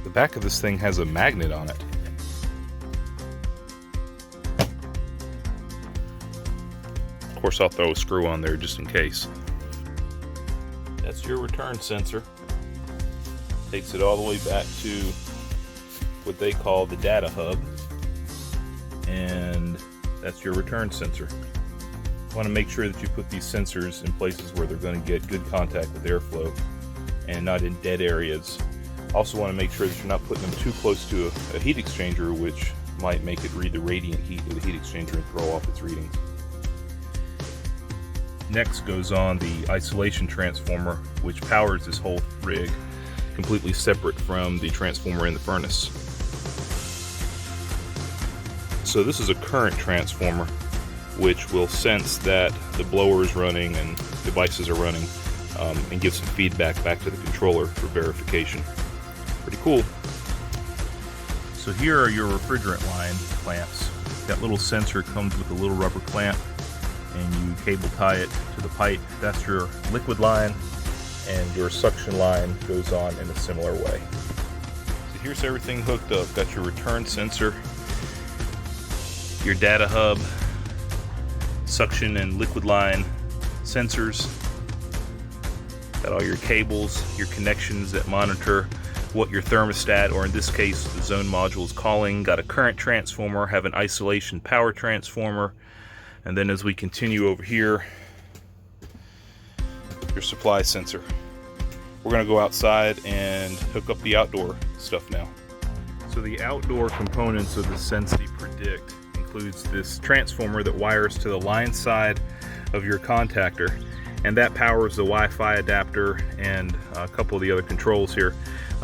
The back of this thing has a magnet on it. Of course, I'll throw a screw on there just in case. That's your return sensor. Takes it all the way back to what they call the data hub. And that's your return sensor. You want to make sure that you put these sensors in places where they're going to get good contact with airflow and not in dead areas. Also want to make sure that you're not putting them too close to a heat exchanger, which might make it read the radiant heat of the heat exchanger and throw off its readings. Next goes on the isolation transformer, which powers this whole rig, completely separate from the transformer in the furnace. So this is a current transformer, which will sense that the blower is running and devices are running, and give some feedback back to the controller for verification. Pretty cool. So here are your refrigerant line clamps. That little sensor comes with a little rubber clamp, and you cable tie it to the pipe. That's your liquid line, and your suction line goes on in a similar way. So here's everything hooked up. Got your return sensor, your data hub, suction and liquid line sensors, got all your cables, your connections that monitor what your thermostat, or in this case the zone module, is calling. Got a current transformer, have an isolation power transformer, and then as we continue over here, your supply sensor. We're going to go outside and hook up the outdoor stuff now. So the outdoor components of the Sensi Predict includes this transformer that wires to the line side of your contactor, and that powers the Wi-Fi adapter and a couple of the other controls here.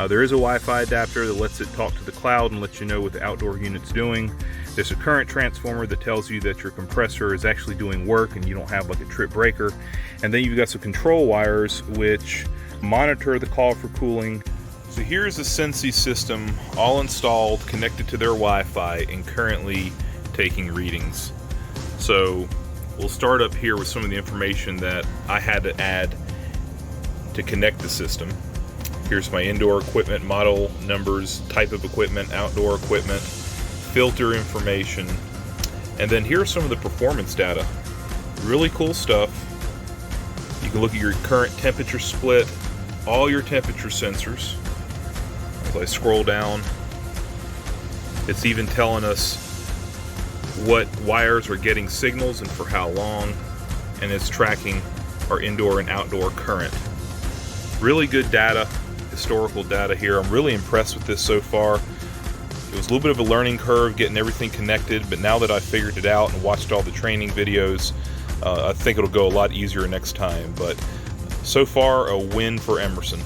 There is a Wi-Fi adapter that lets it talk to the cloud and lets you know what the outdoor unit's doing. There's a current transformer that tells you that your compressor is actually doing work and you don't have like a trip breaker. And then you've got some control wires which monitor the call for cooling. So here's the Sensi system all installed, connected to their Wi-Fi, and currently taking readings. So we'll start up here with some of the information that I had to add to connect the system. Here's my indoor equipment, model numbers, type of equipment, outdoor equipment, filter information, and then here's some of the performance data. Really cool stuff. You can look at your current temperature split, all your temperature sensors. As I scroll down, it's even telling us what wires are getting signals and for how long, and it's tracking our indoor and outdoor current. Really good data, historical data here. I'm really impressed with this so far. It was a little bit of a learning curve getting everything connected, but now that I figured it out and watched all the training videos, I think it'll go a lot easier next time. But so far, a win for Emerson.